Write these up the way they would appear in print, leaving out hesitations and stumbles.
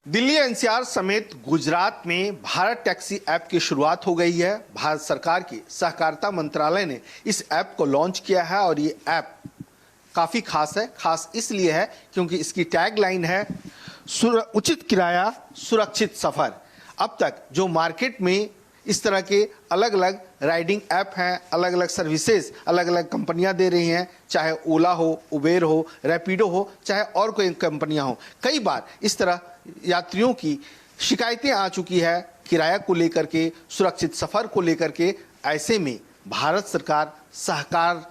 Delhi NCR समेत गुजरात में Bharat taxi app की शुरुआत हो गई है। भारत सरकार की सहकारिता मंत्रालय ने इस ऐप को लॉन्च किया है और ये ऐप काफी खास है। खास इसलिए है क्योंकि इसकी टैगलाइन है उचित किराया सुरक्षित सफर। अब तक जो मार्केट में इस तरह के अलग अलग राइडिंग ऐप हैं, अलग अलग सर्विसेज अलग अलग कंपनियां दे रही हैं, चाहे ओला हो, उबेर हो, रैपिडो हो, चाहे और कोई कंपनियां हो। कई बार इस तरह यात्रियों की शिकायतें आ चुकी है किराया को लेकर के, सुरक्षित सफर को लेकर के। ऐसे में भारत सरकार सहकार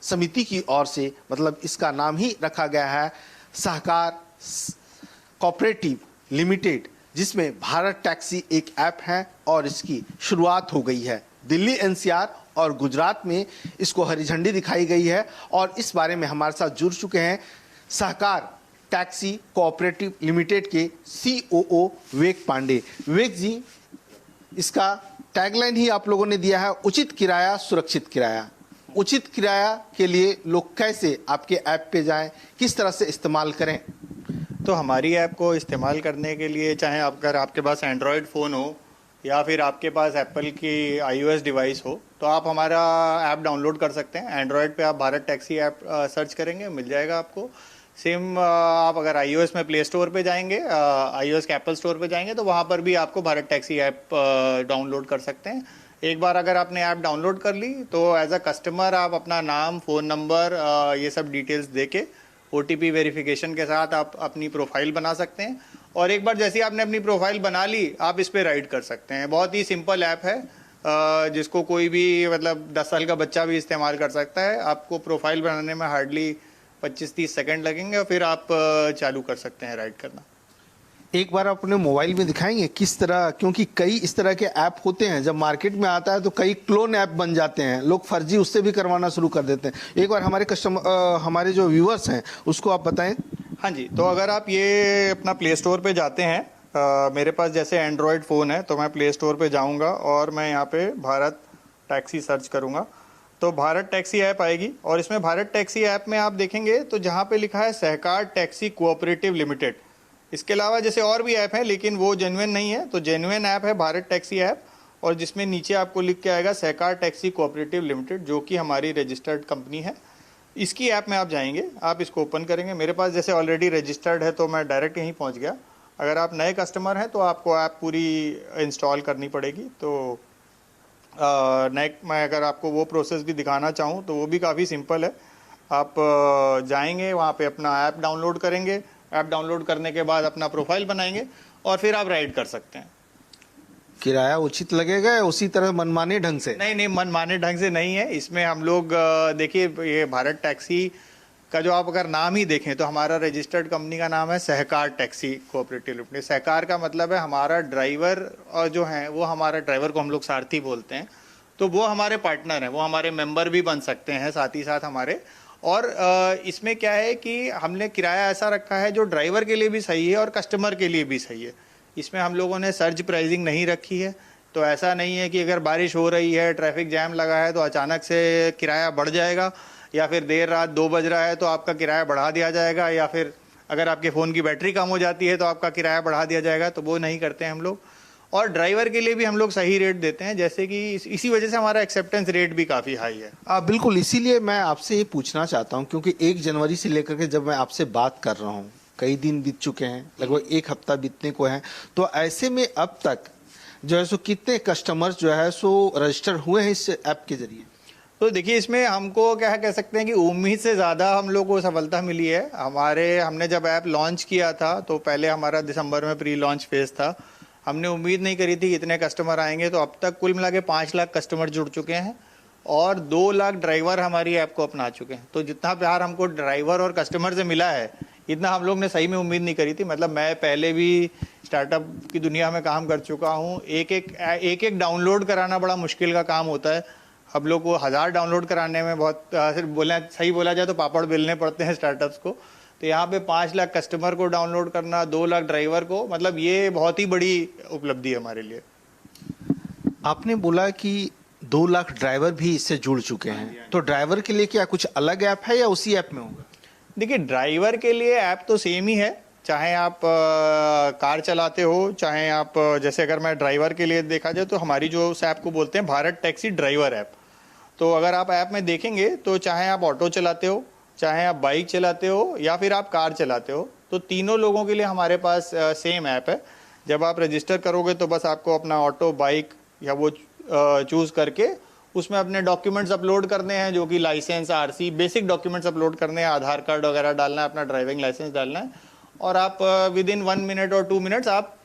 समिति की ओर से, मतलब इसका नाम ही रखा गया है सहकार कोऑपरेटिव लिमिटेड, जिसमें भारत टैक्सी एक ऐप है और इसकी शुरुआत हो गई है। दिल्ली एनसीआर और गुजरात में इसको हरी झंडी दिखाई गई है और इस बारे में हमारे साथ जुड़ चुके हैं सहकार टैक्सी कोऑपरेटिव लिमिटेड के सीओओ विवेक पांडे। विवेक जी, इसका टैगलाइन ही आप लोगों ने दिया है उचित किराया सुरक्षित किराया। उचित किराया के लिए लोग कैसे आपके ऐप पे जाएं, किस तरह से इस्तेमाल करें? तो हमारी ऐप को इस्तेमाल करने के लिए, चाहे अगर आपके पास एंड्रॉयड फ़ोन हो या फिर आपके पास एप्पल की iOS डिवाइस हो, तो आप हमारा ऐप डाउनलोड कर सकते हैं। एंड्रॉयड पे आप भारत टैक्सी ऐप सर्च करेंगे, मिल जाएगा आपको। सेम आप अगर iOS में प्ले स्टोर पे जाएंगे, iOS के एप्पल स्टोर पे जाएंगे, तो वहाँ पर भी आपको भारत टैक्सी ऐप डाउनलोड कर सकते हैं। एक बार अगर आपने ऐप डाउनलोड कर ली तो एज अ कस्टमर आप अपना नाम, फ़ोन नंबर, ये सब डिटेल्स दे के OTP वेरिफिकेशन के साथ आप अपनी प्रोफाइल बना सकते हैं। और एक बार जैसे आपने अपनी प्रोफाइल बना ली, आप इस पर राइड कर सकते हैं। बहुत ही सिंपल ऐप है, जिसको कोई भी, मतलब 10 साल का बच्चा भी इस्तेमाल कर सकता है। आपको प्रोफाइल बनाने में हार्डली 25-30 सेकंड लगेंगे और फिर आप चालू कर सकते हैं राइड करना। एक बार अपने मोबाइल में दिखाएंगे किस तरह, क्योंकि कई इस तरह के ऐप होते हैं, जब मार्केट में आता है तो कई क्लोन ऐप बन जाते हैं, लोग फर्जी उससे भी करवाना शुरू कर देते हैं। एक बार हमारे जो व्यूअर्स हैं उसको आप बताएं। हाँ जी, तो अगर आप ये अपना प्ले स्टोर पे जाते हैं, मेरे पास जैसे एंड्रॉयड फ़ोन है तो मैं प्ले स्टोर पे जाऊंगा और मैं यहाँ पे भारत टैक्सी सर्च करूंगा तो भारत टैक्सी ऐप आएगी। और इसमें भारत टैक्सी ऐप में आप देखेंगे तो जहाँ पे लिखा है सहकार टैक्सी कोऑपरेटिव लिमिटेड। इसके अलावा जैसे और भी ऐप हैं लेकिन वो जेन्युइन नहीं है, तो जेन्युइन ऐप है भारत टैक्सी ऐप, और जिसमें नीचे आपको लिख के आएगा सहकार टैक्सी कोऑपरेटिव लिमिटेड, जो कि हमारी रजिस्टर्ड कंपनी है। इसकी ऐप में आप जाएंगे, आप इसको ओपन करेंगे। मेरे पास जैसे ऑलरेडी रजिस्टर्ड है तो मैं डायरेक्ट यहीं पहुंच गया। अगर आप नए कस्टमर हैं तो आपको ऐप पूरी इंस्टॉल करनी पड़ेगी। तो मैं अगर आपको वो प्रोसेस भी दिखाना चाहूँ तो वो भी काफ़ी सिंपल है। आप जाएंगे, वहाँ पे अपना ऐप डाउनलोड करेंगे। ऐप डाउनलोड करने के बाद अपना प्रोफाइल बनाएंगे और फिर आप राइड कर सकते हैं। किराया उचित लगेगा या उसी तरह मनमाने ढंग से? नहीं, मनमाने ढंग से नहीं है। इसमें हम लोग देखिए, ये भारत टैक्सी का जो आप अगर नाम ही देखें तो हमारा रजिस्टर्ड कंपनी का नाम है सहकार टैक्सी कोऑपरेटिव लिमिटेड। सहकार का मतलब है हमारा ड्राइवर, और जो है वो हमारा ड्राइवर को हम लोग सारथी बोलते हैं, तो वो हमारे पार्टनर हैं, वो हमारे मेंबर भी बन सकते हैं साथ ही साथ हमारे। और इसमें क्या है कि हमने किराया ऐसा रखा है जो ड्राइवर के लिए भी सही है और कस्टमर के लिए भी सही है। इसमें हम लोगों ने सर्ज प्राइसिंग नहीं रखी है, तो ऐसा नहीं है कि अगर बारिश हो रही है, ट्रैफिक जैम लगा है तो अचानक से किराया बढ़ जाएगा, या फिर देर रात 2 बज रहा है तो आपका किराया बढ़ा दिया जाएगा, या फिर अगर आपके फ़ोन की बैटरी कम हो जाती है तो आपका किराया बढ़ा दिया जाएगा। तो वो नहीं करते हैं हम लोग। और ड्राइवर के लिए भी हम लोग सही रेट देते हैं, जैसे कि इसी वजह से हमारा एक्सेप्टेंस रेट भी काफ़ी हाई है। बिल्कुल, इसीलिए मैं आपसे ये पूछना चाहता हूँ, क्योंकि 1 जनवरी से लेकर के जब मैं आपसे बात कर रहा हूँ, कई दिन बीत चुके हैं, लगभग 1 हफ्ता बीतने को है, तो ऐसे में अब तक जो है सो कितने कस्टमर्स जो है सो रजिस्टर हुए हैं इस ऐप के जरिए? तो देखिए, इसमें हमको क्या कह सकते हैं कि उम्मीद से ज़्यादा हम लोग को सफलता मिली है। हमने जब ऐप लॉन्च किया था तो पहले हमारा दिसंबर में प्री लॉन्च फेज़ था। हमने उम्मीद नहीं करी थी इतने कस्टमर आएंगे, तो अब तक कुल मिला के 5 लाख कस्टमर जुड़ चुके हैं और 2 लाख ड्राइवर हमारी ऐप को अपना चुके हैं। तो जितना प्यार हमको ड्राइवर और कस्टमर से मिला है, इतना हम लोग ने सही में उम्मीद नहीं करी थी। मतलब मैं पहले भी स्टार्टअप की दुनिया में काम कर चुका हूँ। एक डाउनलोड कराना बड़ा मुश्किल का काम होता है। हम लोग को 1000 डाउनलोड कराने में बहुत सही बोला जाए तो पापड़ बेलने पड़ते हैं स्टार्टअप्स को। तो यहाँ पे 5 लाख कस्टमर को डाउनलोड करना, 2 लाख ड्राइवर को, मतलब ये बहुत ही बड़ी उपलब्धि है हमारे लिए। आपने बोला कि 2 लाख ड्राइवर भी इससे जुड़ चुके हैं, तो ड्राइवर के लिए क्या कुछ अलग ऐप है या उसी ऐप में होगा? देखिए, ड्राइवर के लिए ऐप तो सेम ही है, चाहे आप कार चलाते हो, चाहे आप जैसे अगर मैं ड्राइवर के लिए देखा जाए तो हमारी जो उस ऐप को बोलते हैं भारत टैक्सी ड्राइवर ऐप। तो अगर आप ऐप में देखेंगे तो चाहे आप ऑटो चलाते हो, चाहे आप बाइक चलाते हो या फिर आप कार चलाते हो, तो तीनों लोगों के लिए हमारे पास सेम ऐप है। जब आप रजिस्टर करोगे तो बस आपको अपना ऑटो, बाइक या वो चूज़ करके उसमें अपने डॉक्यूमेंट्स अपलोड करने हैं, जो कि licence, RC, basic documents upload करने हैं, आधार कार्ड वगैरह डालना है, अपना ड्राइविंग लाइसेंस डालना है, और आप विद इन 1 मिनट और 2 मिनट्स आप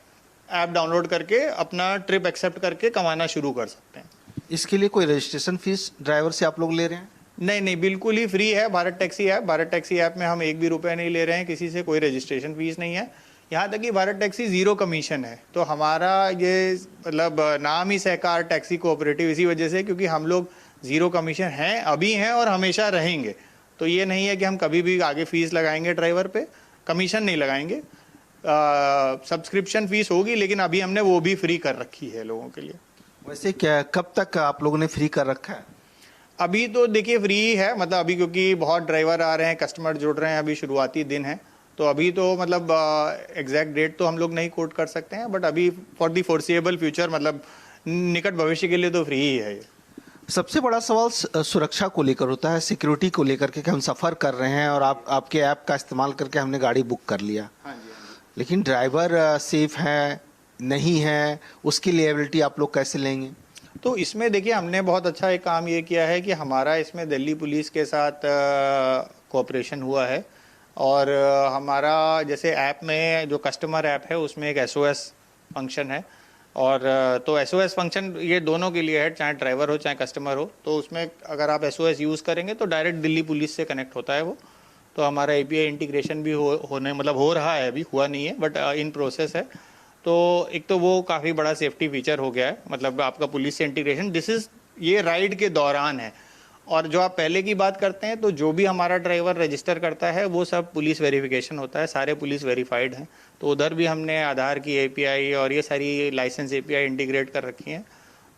ऐप डाउनलोड करके अपना ट्रिप एक्सेप्ट करके कमाना शुरू कर सकते हैं। इसके लिए कोई रजिस्ट्रेशन फीस ड्राइवर से आप लोग ले रहे हैं? नहीं नहीं, बिल्कुल ही फ्री है Bharat taxi app. Bharat taxi app में हम 1 भी रुपया नहीं ले रहे हैं किसी से, कोई रजिस्ट्रेशन फीस नहीं है। यहाँ तक कि भारत टैक्सी 0 कमीशन है। तो हमारा ये मतलब नाम ही सहकार टैक्सी कोऑपरेटिव इसी वजह से, क्योंकि हम लोग 0 कमीशन हैं, अभी हैं और हमेशा रहेंगे। तो ये नहीं है कि हम कभी भी आगे फीस लगाएंगे ड्राइवर पे, कमीशन नहीं लगाएंगे। सब्सक्रिप्शन फीस होगी, लेकिन अभी हमने वो भी फ्री कर रखी है लोगों के लिए। वैसे क्या कब तक आप लोगों ने फ्री कर रखा है? अभी तो देखिए फ्री है, मतलब अभी क्योंकि बहुत ड्राइवर आ रहे हैं, कस्टमर जुड़ रहे हैं, अभी शुरुआती दिन है, तो अभी तो मतलब एग्जैक्ट डेट तो हम लोग नहीं कोट कर सकते हैं, बट अभी फॉर द फोर्सिएबल फ्यूचर, मतलब निकट भविष्य के लिए तो फ्री ही है ये। सबसे बड़ा सवाल सुरक्षा को लेकर होता है, सिक्योरिटी को लेकर के, कि हम सफ़र कर रहे हैं और आपके ऐप का इस्तेमाल करके हमने गाड़ी बुक कर लिया, हाँ जी, हाँ जी। लेकिन ड्राइवर सेफ है नहीं है, उसकी लिएबिलिटी आप लोग कैसे लेंगे? तो इसमें देखिए हमने बहुत अच्छा एक काम ये किया है कि हमारा इसमें दिल्ली पुलिस के साथ कोऑपरेशन हुआ है, और हमारा जैसे ऐप में जो कस्टमर ऐप है उसमें एक SOS फंक्शन है, और तो SOS फंक्शन ये दोनों के लिए है, चाहे ड्राइवर हो चाहे कस्टमर हो। तो उसमें अगर आप SOS यूज़ करेंगे तो डायरेक्ट दिल्ली पुलिस से कनेक्ट होता है वो। तो हमारा API इंटीग्रेशन भी हो रहा है, अभी हुआ नहीं है, बट इन प्रोसेस है। तो एक तो वो काफ़ी बड़ा सेफ्टी फीचर हो गया है, मतलब आपका पुलिस से इंटीग्रेशन। ये राइड के दौरान है। और जो आप पहले की बात करते हैं, तो जो भी हमारा ड्राइवर रजिस्टर करता है वो सब पुलिस वेरिफिकेशन होता है, सारे पुलिस वेरीफाइड हैं। तो उधर भी हमने आधार की API और ये सारी लाइसेंस API इंटीग्रेट कर रखी हैं,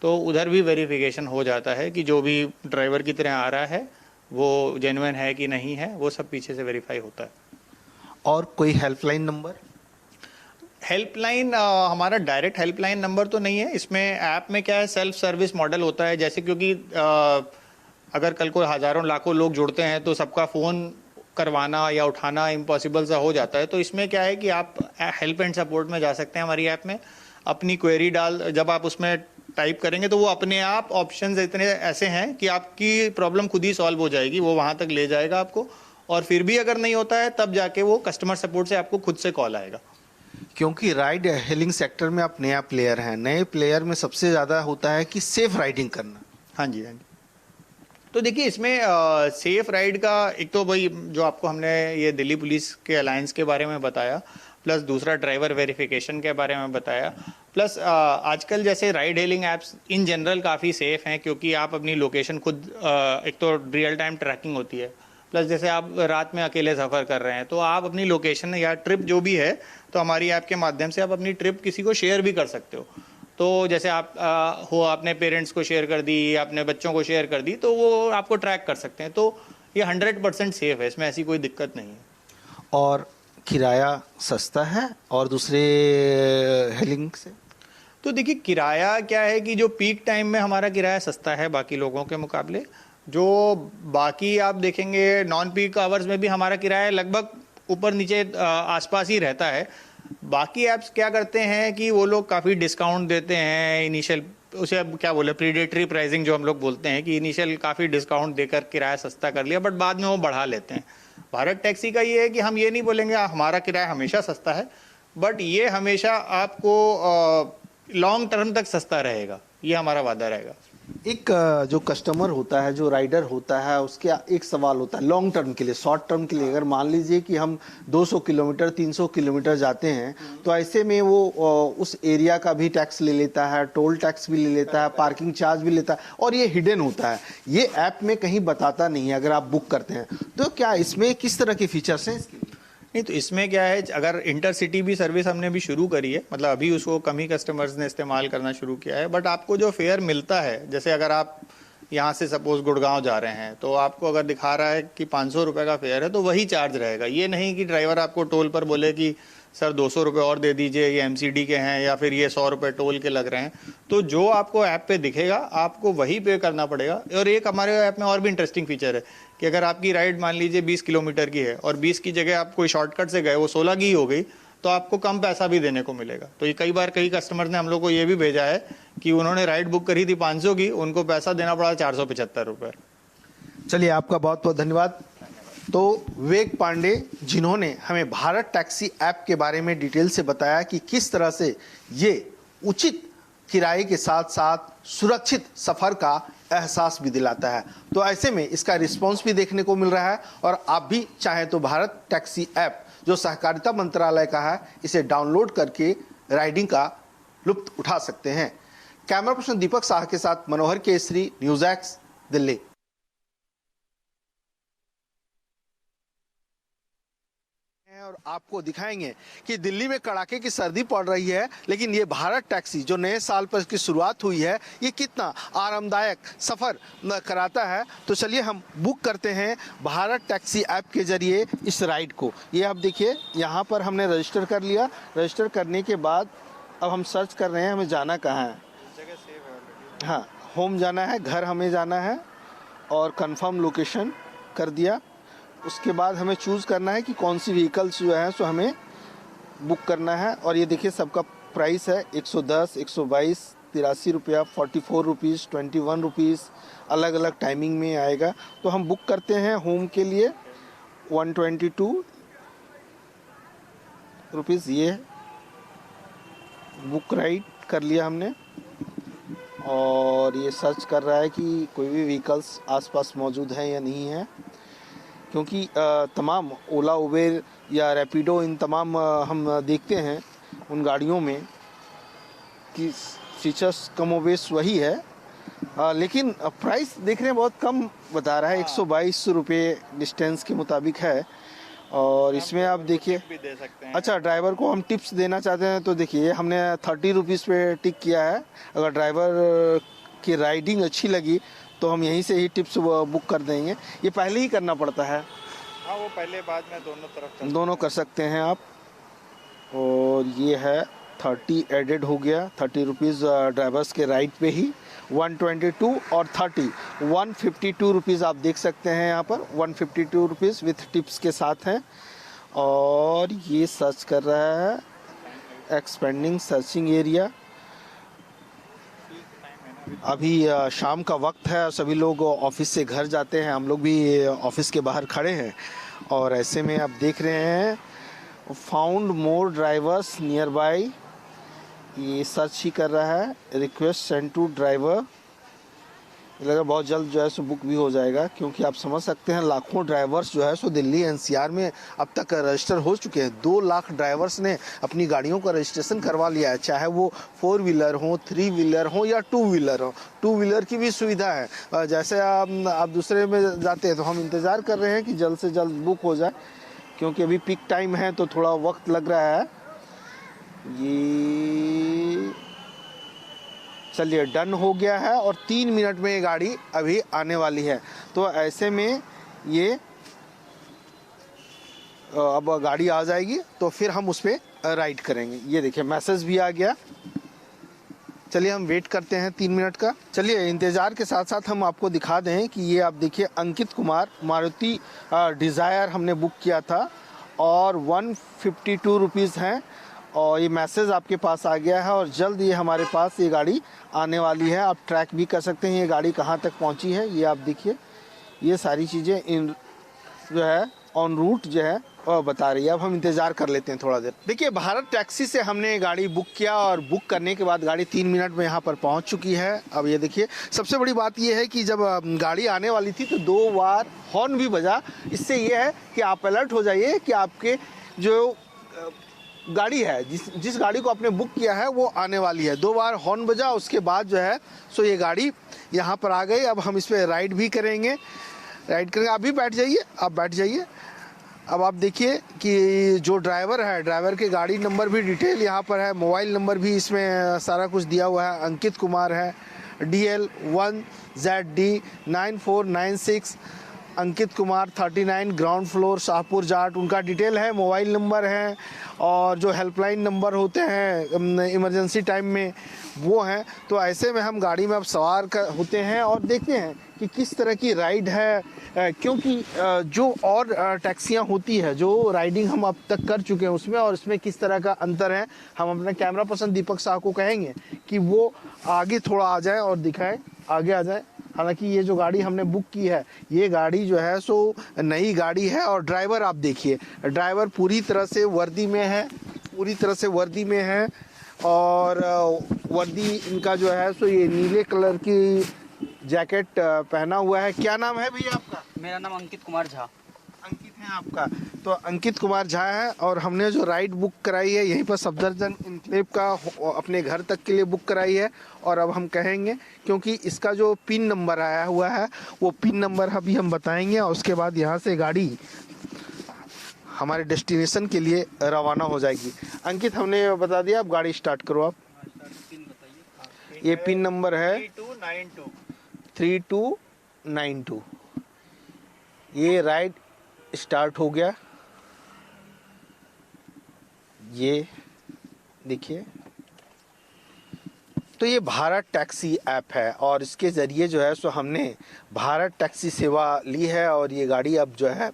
तो उधर भी वेरिफिकेशन हो जाता है कि जो भी ड्राइवर की तरह आ रहा है वो जेन्युइन है कि नहीं है, वो सब पीछे से वेरीफाई होता है। और कोई हेल्पलाइन नंबर? हेल्पलाइन हमारा डायरेक्ट हेल्पलाइन नंबर तो नहीं है। इसमें ऐप में क्या है, सेल्फ सर्विस मॉडल होता है, जैसे क्योंकि अगर कल को हज़ारों लाखों लोग जुड़ते हैं तो सबका फ़ोन करवाना या उठाना इम्पॉसिबल सा हो जाता है। तो इसमें क्या है कि आप हेल्प एंड सपोर्ट में जा सकते हैं हमारी ऐप में, अपनी क्वेरी जब आप उसमें टाइप करेंगे तो वो अपने आप ऑप्शंस इतने ऐसे हैं कि आपकी प्रॉब्लम खुद ही सॉल्व हो जाएगी, वो वहाँ तक ले जाएगा आपको। और फिर भी अगर नहीं होता है तब जाके वो कस्टमर सपोर्ट से आपको खुद से कॉल आएगा। क्योंकि राइड हेलिंग सेक्टर में आप नया प्लेयर हैं, नए प्लेयर में सबसे ज़्यादा होता है कि सेफ राइडिंग करना। हाँ जी, हाँ जी। तो देखिए इसमें सेफ राइड का एक तो भाई जो आपको हमने ये दिल्ली पुलिस के अलायंस के बारे में बताया, प्लस दूसरा ड्राइवर वेरिफिकेशन के बारे में बताया, प्लस आजकल जैसे ride hailing apps in general काफ़ी सेफ हैं, क्योंकि आप अपनी लोकेशन खुद एक तो रियल टाइम ट्रैकिंग होती है, प्लस जैसे आप रात में अकेले सफ़र कर रहे हैं तो आप अपनी लोकेशन या ट्रिप जो भी है, तो हमारी ऐप के माध्यम से आप अपनी ट्रिप किसी को शेयर भी कर सकते हो। तो जैसे आप आपने पेरेंट्स को शेयर कर दी, आपने बच्चों को शेयर कर दी, तो वो आपको ट्रैक कर सकते हैं। तो ये 100% सेफ है, इसमें ऐसी कोई दिक्कत नहीं है। और किराया सस्ता है और दूसरे हेलिंग से? तो देखिए किराया क्या है कि जो पीक टाइम में हमारा किराया सस्ता है बाकी लोगों के मुकाबले। जो बाकी आप देखेंगे नॉन पीक आवर्स में भी हमारा किराया लगभग ऊपर नीचे आसपास ही रहता है। बाकी ऐप्स क्या करते हैं कि वो लोग काफ़ी डिस्काउंट देते हैं इनिशियल, उसे अब क्या बोले, प्रीडेटरी प्राइसिंग जो हम लोग बोलते हैं, कि इनिशियल काफ़ी डिस्काउंट देकर किराया सस्ता कर लिया, बट बाद में वो बढ़ा लेते हैं। भारत टैक्सी का ये है कि हम ये नहीं बोलेंगे हमारा किराया हमेशा सस्ता है, बट ये हमेशा आपको लॉन्ग टर्म तक सस्ता रहेगा, ये हमारा वादा रहेगा। एक जो कस्टमर होता है, जो राइडर होता है, उसके एक सवाल होता है लॉन्ग टर्म के लिए, शॉर्ट टर्म के लिए। अगर मान लीजिए कि हम 200 किलोमीटर 300 किलोमीटर जाते हैं, तो ऐसे में वो उस एरिया का भी टैक्स ले लेता है, टोल टैक्स भी ले लेता है, पार्किंग चार्ज भी लेता है, और ये हिडन होता है, ये ऐप में कहीं बताता नहीं है अगर आप बुक करते हैं। तो क्या इसमें किस तरह के फीचर्स हैं इसके? नहीं, तो इसमें क्या है, अगर इंटरसिटी भी सर्विस हमने भी शुरू करी है, मतलब अभी उसको कम ही कस्टमर्स ने इस्तेमाल करना शुरू किया है, बट आपको जो फेयर मिलता है, जैसे अगर आप यहाँ से सपोज गुड़गांव जा रहे हैं, तो आपको अगर दिखा रहा है कि 500 रुपये का फेयर है तो वही चार्ज रहेगा। ये नहीं कि ड्राइवर आपको टोल पर बोले कि सर 200 रुपये और दे दीजिए, ये एमसीडी के हैं या फिर ये 100 रुपये टोल के लग रहे हैं। तो जो आपको ऐप पे दिखेगा आपको वही पे करना पड़ेगा। और एक हमारे ऐप में और भी इंटरेस्टिंग फीचर है कि अगर आपकी राइड मान लीजिए 20 किलोमीटर की है और 20 की जगह आप कोई शॉर्टकट से गए, वो 16 की हो गई, तो आपको कम पैसा भी देने को मिलेगा। तो ये कई बार कई कस्टमर ने हम लोग को ये भी भेजा है कि उन्होंने राइड बुक करी थी 500 की, उनको पैसा देना पड़ा 475 रुपये। चलिए, आपका बहुत बहुत धन्यवाद। तो विवेक पांडे जिन्होंने हमें भारत टैक्सी ऐप के बारे में डिटेल से बताया कि किस तरह से ये उचित किराए के साथ साथ सुरक्षित सफर का एहसास भी दिलाता है। तो ऐसे में इसका रिस्पॉन्स भी देखने को मिल रहा है और आप भी चाहें तो भारत टैक्सी ऐप जो सहकारिता मंत्रालय का है, इसे डाउनलोड करके राइडिंग का लुत्फ उठा सकते हैं। कैमरा पर्सन दीपक शाह के साथ मनोहर केसरी, न्यूज़ एक्स, दिल्ली। और आपको दिखाएंगे कि दिल्ली में कड़ाके की सर्दी पड़ रही है, लेकिन ये भारत टैक्सी जो नए साल पर इसकी शुरुआत हुई है, ये कितना आरामदायक सफ़र कराता है। तो चलिए हम बुक करते हैं भारत टैक्सी ऐप के जरिए इस राइड को। ये आप देखिए, यहाँ पर हमने रजिस्टर कर लिया। रजिस्टर करने के बाद अब हम सर्च कर रहे हैं हमें जाना कहाँ है। जगह सेव है ऑलरेडी। हाँ, होम जाना है, घर हमें जाना है और कंफर्म लोकेशन कर दिया। उसके बाद हमें चूज़ करना है कि कौन सी व्हीकल्स जो है सो हमें बुक करना है। और ये देखिए सबका प्राइस है 110, 122, 83 रुपया, 44 रुपीज़, 21 रुपीज़, अलग अलग टाइमिंग में आएगा। तो हम बुक करते हैं होम के लिए 122 रुपीज़। ये बुक राइड कर लिया हमने और ये सर्च कर रहा है कि कोई भी व्हीकल्स आसपास मौजूद हैं या नहीं है, क्योंकि तमाम ओला, उबेर या रैपिडो, इन तमाम हम देखते हैं उन गाड़ियों में कि फीचर्स कमोबेश वही है, लेकिन प्राइस देख रहे हैं बहुत कम बता रहा है। 122 रुपये डिस्टेंस के मुताबिक है। और इसमें आप देखिए, अच्छा, ड्राइवर को हम टिप्स देना चाहते हैं तो देखिए हमने 30 रुपीज़ पे टिक किया है। अगर ड्राइवर की राइडिंग अच्छी लगी तो हम यहीं से ही टिप्स बुक कर देंगे। ये पहले ही करना पड़ता है। हाँ, वो पहले बाद में दोनों कर सकते हैं आप। और ये है 30 एडेड हो गया, 30 रुपीज़ ड्राइवर्स के राइड पे ही। 122 और 30, 152 रुपीज़ आप देख सकते हैं यहाँ पर। 152 रुपीज़ विथ टिप्स के साथ हैं। और ये सर्च कर रहा है एक्सपेंडिंग सर्चिंग एरिया। अभी शाम का वक्त है और सभी लोग ऑफिस से घर जाते हैं, हम लोग भी ऑफिस के बाहर खड़े हैं। और ऐसे में आप देख रहे हैं found more drivers near by, ये सर्च ही कर रहा है। रिक्वेस्ट सेंड टू ड्राइवर, लगा बहुत जल्द जो है सो बुक भी हो जाएगा, क्योंकि आप समझ सकते हैं लाखों ड्राइवर्स जो है सो दिल्ली एनसीआर में अब तक रजिस्टर हो चुके हैं। 2 लाख ड्राइवर्स ने अपनी गाड़ियों का रजिस्ट्रेशन करवा लिया है, चाहे वो 4 व्हीलर हो, 3 व्हीलर हो या 2 व्हीलर हो। 2 व्हीलर की भी सुविधा है। जैसे आप दूसरे में जाते हैं तो हम इंतज़ार कर रहे हैं कि जल्द से जल्द बुक हो जाए, क्योंकि अभी पीक टाइम है तो थोड़ा वक्त लग रहा है। ये चलिए डन हो गया है और 3 मिनट में ये गाड़ी अभी आने वाली है। तो ऐसे में ये अब गाड़ी आ जाएगी तो फिर हम उस पर राइड करेंगे। ये देखिए मैसेज भी आ गया। चलिए हम वेट करते हैं 3 मिनट का। चलिए इंतज़ार के साथ साथ हम आपको दिखा दें कि ये आप देखिए अंकित कुमार मारुति डिज़ायर हमने बुक किया था और 152 रुपीज़ हैं। और ये मैसेज आपके पास आ गया है और जल्द ये हमारे पास ये गाड़ी आने वाली है। आप ट्रैक भी कर सकते हैं ये गाड़ी कहाँ तक पहुँची है। ये आप देखिए, ये सारी चीज़ें इन जो है ऑन रूट जो है और बता रही है। अब हम इंतज़ार कर लेते हैं थोड़ा देर। देखिए भारत टैक्सी से हमने गाड़ी बुक किया और बुक करने के बाद गाड़ी 3 मिनट में यहाँ पर पहुँच चुकी है। अब ये देखिए सबसे बड़ी बात ये है कि जब गाड़ी आने वाली थी तो 2 बार हॉर्न भी बजा। इससे ये है कि आप अलर्ट हो जाइए कि आपके जो गाड़ी है, जिस गाड़ी को आपने बुक किया है वो आने वाली है। 2 बार हॉर्न बजा, उसके बाद जो है सो ये गाड़ी यहाँ पर आ गई। अब हम इस पर राइड भी करेंगे। आप भी बैठ जाइए, आप बैठ जाइए। अब आप देखिए कि जो ड्राइवर है, ड्राइवर के गाड़ी नंबर भी डिटेल यहाँ पर है, मोबाइल नंबर भी इसमें सारा कुछ दिया हुआ है। अंकित कुमार है DL1ZD9496, Ankit Kumar 39 ground floor Shahpur Jat, उनका डिटेल है, मोबाइल नंबर है और जो हेल्पलाइन नंबर होते हैं इमरजेंसी टाइम में वो हैं। तो ऐसे में हम गाड़ी में अब सवार होते हैं और देखते हैं कि किस तरह की राइड है, क्योंकि जो और टैक्सियां होती है जो राइडिंग हम अब तक कर चुके हैं उसमें और इसमें किस तरह का अंतर है। हम अपने कैमरा पर्सन दीपक शाह को कहेंगे कि वो आगे थोड़ा आ जाए और दिखाएं, आगे आ जाए। हालांकि ये जो गाड़ी हमने बुक की है ये गाड़ी जो है सो नई गाड़ी है और ड्राइवर आप देखिए, ड्राइवर पूरी तरह से वर्दी में है, पूरी तरह से वर्दी में है और वर्दी इनका जो है सो ये नीले कलर की जैकेट पहना हुआ है। क्या नाम है भैया आपका? मेरा नाम अंकित कुमार झा। अंकित है आपका, तो अंकित कुमार झा है और हमने जो राइड बुक कराई है यहीं पर सफदरजंग इनक्लेव का अपने घर तक के लिए बुक कराई है। और अब हम कहेंगे क्योंकि इसका जो पिन नंबर आया हुआ है वो पिन नंबर अभी हम बताएंगे और उसके बाद यहाँ से गाड़ी हमारे डेस्टिनेशन के लिए रवाना हो जाएगी। अंकित हमने बता दिया, अब गाड़ी स्टार्ट करो आप। ये पिन नंबर है 3292। ये राइड स्टार्ट हो गया, ये देखिए। तो ये भारत टैक्सी ऐप है और इसके ज़रिए जो है सो हमने भारत टैक्सी सेवा ली है और ये गाड़ी अब जो है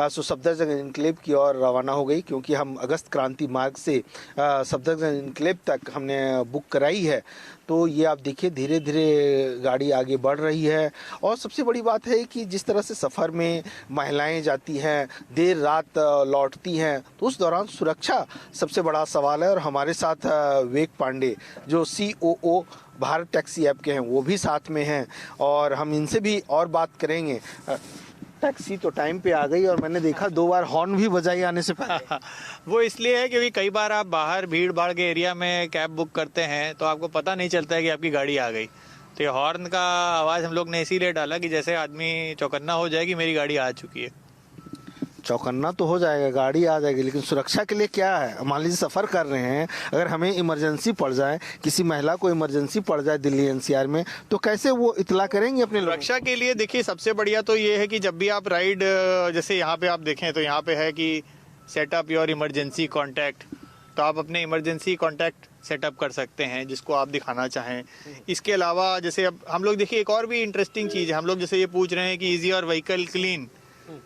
सो सफदरजंग इनक्लेव की ओर रवाना हो गई, क्योंकि हम अगस्त क्रांति मार्ग से सफदरजंग इनक्लेव तक हमने बुक कराई है। तो ये आप देखिए धीरे धीरे गाड़ी आगे बढ़ रही है। और सबसे बड़ी बात है कि जिस तरह से सफ़र में महिलाएं जाती हैं, देर रात लौटती हैं, तो उस दौरान सुरक्षा सबसे बड़ा सवाल है। और हमारे साथ विवेक पांडे जो COO भारत टैक्सी ऐप के हैं वो भी साथ में हैं और हम इनसे भी और बात करेंगे। टैक्सी तो टाइम पे आ गई और मैंने देखा 2 बार हॉर्न भी बजाई आने से पहले। वो इसलिए है क्योंकि कई बार आप बाहर भीड़ भाड़ के एरिया में कैब बुक करते हैं तो आपको पता नहीं चलता है कि आपकी गाड़ी आ गई। तो ये हॉर्न का आवाज़ हम लोग ने इसीलिए डाला कि जैसे आदमी चौकन्ना हो जाए कि मेरी गाड़ी आ चुकी है। चौकन्ना तो हो जाएगा, गाड़ी आ जाएगी, लेकिन सुरक्षा के लिए क्या है? मान लीजिए सफ़र कर रहे हैं, अगर हमें इमरजेंसी पड़ जाए, किसी महिला को इमरजेंसी पड़ जाए दिल्ली NCR में, तो कैसे वो इतला करेंगे अपने लोगों को? सुरक्षा के लिए देखिए सबसे बढ़िया तो ये है कि जब भी आप राइड, जैसे यहाँ पे आप देखें तो यहाँ पे है कि सेटअप योर इमरजेंसी कॉन्टैक्ट, तो आप अपने इमरजेंसी कॉन्टैक्ट सेटअप कर सकते हैं जिसको आप दिखाना चाहें। इसके अलावा जैसे अब हम लोग देखिए एक और भी इंटरेस्टिंग चीज़ है, हम लोग जैसे ये पूछ रहे हैं कि इज योर व्हीकल क्लीन,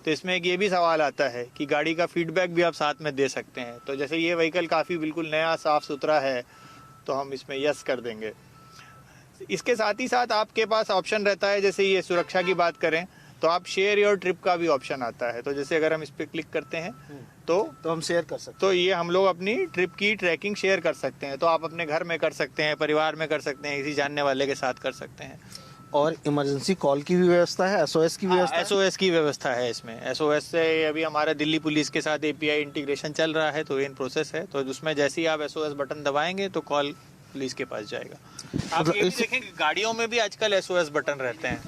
तो इसमें एक ये भी सवाल आता है कि गाड़ी का फीडबैक भी आप साथ में दे सकते हैं। तो जैसे ये व्हीकल काफ़ी बिल्कुल नया साफ़ सुथरा है तो हम इसमें यस कर देंगे। इसके साथ ही साथ आपके पास ऑप्शन रहता है, जैसे ये सुरक्षा की बात करें तो आप शेयर योर ट्रिप का भी ऑप्शन आता है। तो जैसे अगर हम इस पर क्लिक करते हैं तो हम शेयर कर सकते हैं, तो ये हम लोग अपनी ट्रिप की ट्रैकिंग शेयर कर सकते हैं। तो आप अपने घर में कर सकते हैं, परिवार में कर सकते हैं, किसी जानने वाले के साथ कर सकते हैं। और इमरजेंसी कॉल की भी व्यवस्था है, SOS की व्यवस्था है? SOS की व्यवस्था है इसमें। SOS से अभी हमारा दिल्ली पुलिस के साथ API इंटीग्रेशन चल रहा है, तो इन प्रोसेस है। तो उसमें जैसे ही आप SOS बटन दबाएंगे तो कॉल पुलिस के पास जाएगा। आप ये भी देखेंगे गाड़ियों में भी आजकल SOS बटन रहते हैं।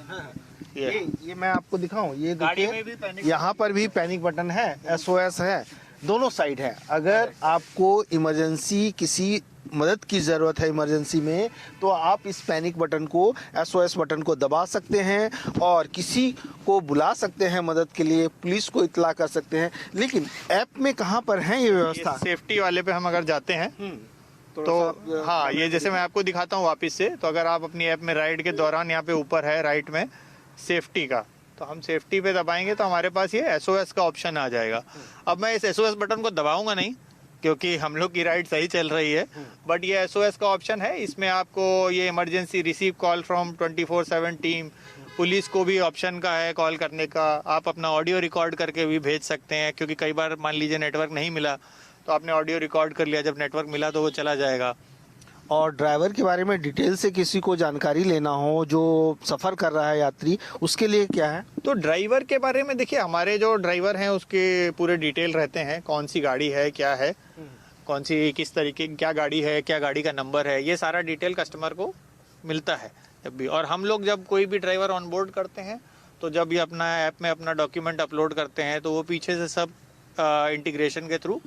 ये मैं आपको दिखाऊं, ये गाड़ी में देखिए भी यहाँ पर भी पैनिक बटन है, SOS है, दोनों साइड है। अगर आपको इमरजेंसी किसी मदद की ज़रूरत है इमरजेंसी में, तो आप इस पैनिक बटन को, SOS बटन को दबा सकते हैं और किसी को बुला सकते हैं मदद के लिए, पुलिस को इत्तला कर सकते हैं। लेकिन ऐप में कहाँ पर है ये व्यवस्था? सेफ्टी वाले पे हम अगर जाते हैं तो हाँ, ये जैसे मैं आपको दिखाता हूँ वापस से। तो अगर आप अपनी ऐप में राइड के दौरान, यहाँ पे ऊपर है राइट में सेफ्टी का, तो हम सेफ्टी पे दबाएंगे तो हमारे पास ये SOS का ऑप्शन आ जाएगा। अब मैं इस SOS बटन को दबाऊंगा नहीं क्योंकि हम लोग की राइड सही चल रही है, बट ये SOS का ऑप्शन है। इसमें आपको ये emergency receive call from 24/7 team, police को भी ऑप्शन का है कॉल करने का। आप अपना ऑडियो रिकॉर्ड करके भी भेज सकते हैं, क्योंकि कई बार मान लीजिए नेटवर्क नहीं मिला तो आपने ऑडियो रिकॉर्ड कर लिया, जब नेटवर्क मिला तो वो चला जाएगा। और ड्राइवर के बारे में डिटेल से किसी को जानकारी लेना हो जो सफ़र कर रहा है यात्री, उसके लिए क्या है? तो ड्राइवर के बारे में देखिए, हमारे जो ड्राइवर हैं उसके पूरे डिटेल रहते हैं, कौन सी गाड़ी है, क्या है, कौन सी किस तरीके की क्या गाड़ी है, क्या गाड़ी का नंबर है, ये सारा डिटेल कस्टमर को मिलता है जब भी। और हम लोग जब कोई भी ड्राइवर ऑन बोर्ड करते हैं तो जब ये अपना ऐप में अपना डॉक्यूमेंट अपलोड करते हैं तो वो पीछे से सब इंटीग्रेशन के थ्रू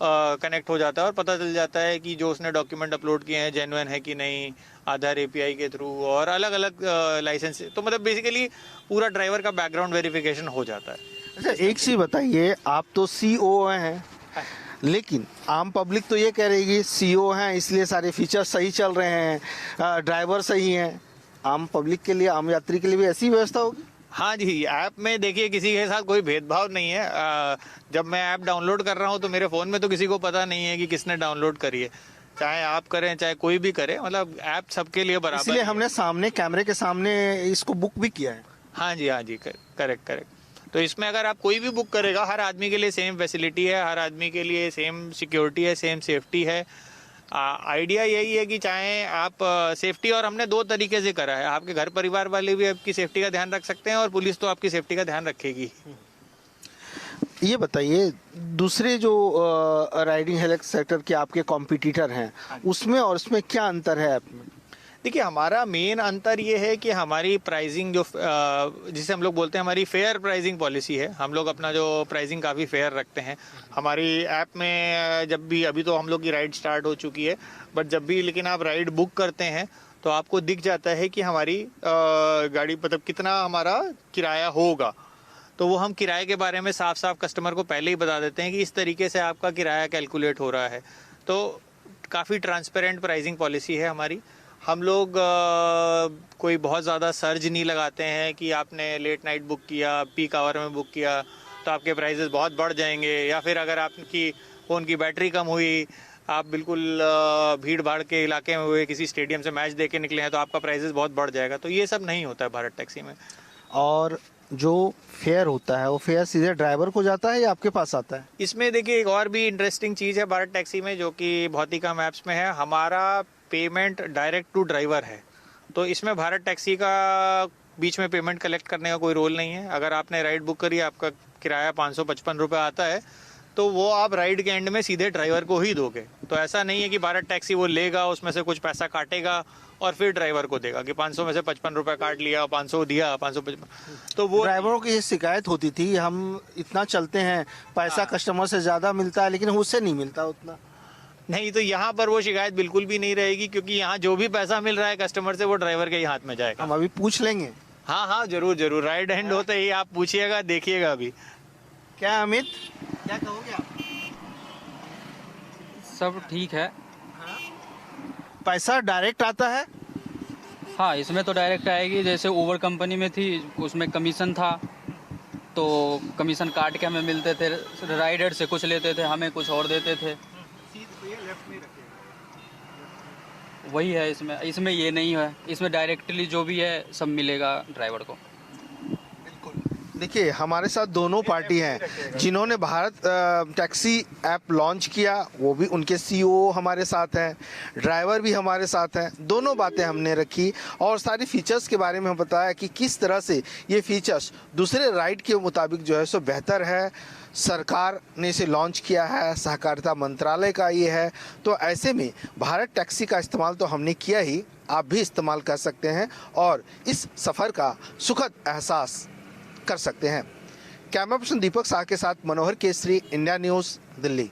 कनेक्ट हो जाता है और पता चल जाता है कि जो उसने डॉक्यूमेंट अपलोड किए हैं जेन्युइन है कि नहीं, आधार एपीआई के थ्रू और अलग अलग लाइसेंस। तो मतलब बेसिकली पूरा ड्राइवर का बैकग्राउंड वेरिफिकेशन हो जाता है। अच्छा, एक चीज बताइए, आप तो सीओ हैं, लेकिन आम पब्लिक तो ये कह रही है सीओ हैं इसलिए सारे फीचर सही चल रहे हैं, ड्राइवर सही हैं। आम पब्लिक के लिए, आम यात्री के लिए भी ऐसी व्यवस्था होगी? हाँ जी, ऐप में देखिए किसी के साथ कोई भेदभाव नहीं है। जब मैं ऐप डाउनलोड कर रहा हूँ तो मेरे फ़ोन में तो किसी को पता नहीं है कि किसने डाउनलोड करी है, चाहे आप करें चाहे कोई भी करे, मतलब ऐप सबके लिए बराबर इसलिए ही है। हमने सामने कैमरे के सामने इसको बुक भी किया है। हाँ जी, करेक्ट करेक्ट। तो इसमें अगर आप कोई भी बुक करेगा, हर आदमी के लिए सेम फैसिलिटी है, हर आदमी के लिए सेम सिक्योरिटी है, सेम सेफ्टी है। आइडिया यही है कि चाहे आप सेफ्टी, और हमने दो तरीके से करा है, आपके घर परिवार वाले भी आपकी सेफ्टी का ध्यान रख सकते हैं और पुलिस तो आपकी सेफ्टी का ध्यान रखेगी। ये बताइए, दूसरे जो राइडिंग हेल्थ सेक्टर के आपके कॉम्पिटिटर हैं, उसमें और उसमें क्या अंतर है ऐप में? देखिए, हमारा मेन अंतर ये है कि हमारी प्राइसिंग जो जिसे हम लोग बोलते हैं, हमारी फेयर प्राइसिंग पॉलिसी है। हम लोग अपना जो प्राइसिंग काफ़ी फेयर रखते हैं। हमारी ऐप में जब भी, अभी तो हम लोग की राइड स्टार्ट हो चुकी है, बट जब भी लेकिन आप राइड बुक करते हैं तो आपको दिख जाता है कि हमारी गाड़ी मतलब कितना हमारा किराया होगा। तो वो हम किराए के बारे में साफ साफ कस्टमर को पहले ही बता देते हैं कि इस तरीके से आपका किराया कैलकुलेट हो रहा है। तो काफ़ी ट्रांसपेरेंट प्राइसिंग पॉलिसी है हमारी। हम लोग कोई बहुत ज़्यादा सर्ज नहीं लगाते हैं कि आपने लेट नाइट बुक किया, पीक आवर में बुक किया तो आपके प्राइसेस बहुत बढ़ जाएंगे, या फिर अगर आपकी फ़ोन की बैटरी कम हुई, आप बिल्कुल भीड़ भाड़ के इलाके में हुए, किसी स्टेडियम से मैच देख के निकले हैं तो आपका प्राइसेस बहुत बढ़ जाएगा। तो ये सब नहीं होता है भारत टैक्सी में। और जो फेयर होता है वो फेयर सीधे ड्राइवर को जाता है या आपके पास आता है? इसमें देखिए एक और भी इंटरेस्टिंग चीज़ है भारत टैक्सी में, जो कि बहुत ही कम ऐप्स में है। हमारा पेमेंट डायरेक्ट टू ड्राइवर है। तो इसमें भारत टैक्सी का बीच में पेमेंट कलेक्ट करने का कोई रोल नहीं है। अगर आपने राइड बुक करी, आपका किराया 555 रुपये आता है, तो वो आप राइड के एंड में सीधे ड्राइवर को ही दोगे। तो ऐसा नहीं है कि भारत टैक्सी वो लेगा, उसमें से कुछ पैसा काटेगा और फिर ड्राइवर को देगा कि 500 में से 55 रुपये काट लिया, 500 दिया, 555। तो वो ड्राइवरों की ये शिकायत होती थी, हम इतना चलते हैं, पैसा कस्टमर से ज़्यादा मिलता है लेकिन उससे नहीं मिलता उतना। नहीं, तो यहाँ पर वो शिकायत बिल्कुल भी नहीं रहेगी, क्योंकि यहाँ जो भी पैसा मिल रहा है कस्टमर से वो ड्राइवर के ही हाथ में जाएगा। हम अभी पूछ लेंगे। हाँ, जरूर राइड एंड होते ही आप पूछिएगा, देखिएगा अभी। क्या अमित, क्या कहोगे आप? सब ठीक है। पैसा डायरेक्ट आता है? हाँ, इसमें तो डायरेक्ट आएगी। जैसे उबर कंपनी में थी, उसमें कमीशन था, तो कमीशन काट के हमें मिलते थे, राइडर से कुछ लेते थे, हमें कुछ और देते थे। वही है इसमें ये नहीं है। इसमें डायरेक्टली जो भी है सब मिलेगा ड्राइवर को। देखिए, हमारे साथ दोनों पार्टी हैं जिन्होंने भारत टैक्सी ऐप लॉन्च किया, वो भी उनके सीईओ हमारे साथ हैं, ड्राइवर भी हमारे साथ हैं। दोनों बातें हमने रखी और सारी फीचर्स के बारे में हम बताया कि किस तरह से ये फीचर्स दूसरे राइड के मुताबिक जो है सो बेहतर है। सरकार ने इसे लॉन्च किया है, सहकारिता मंत्रालय का ये है, तो ऐसे में भारत टैक्सी का इस्तेमाल तो हमने किया ही, आप भी इस्तेमाल कर सकते हैं और इस सफ़र का सुखद एहसास कर सकते हैं। कैमरा पर्सन दीपक शाह के साथ मनोहर केसरी, इंडिया न्यूज़, दिल्ली।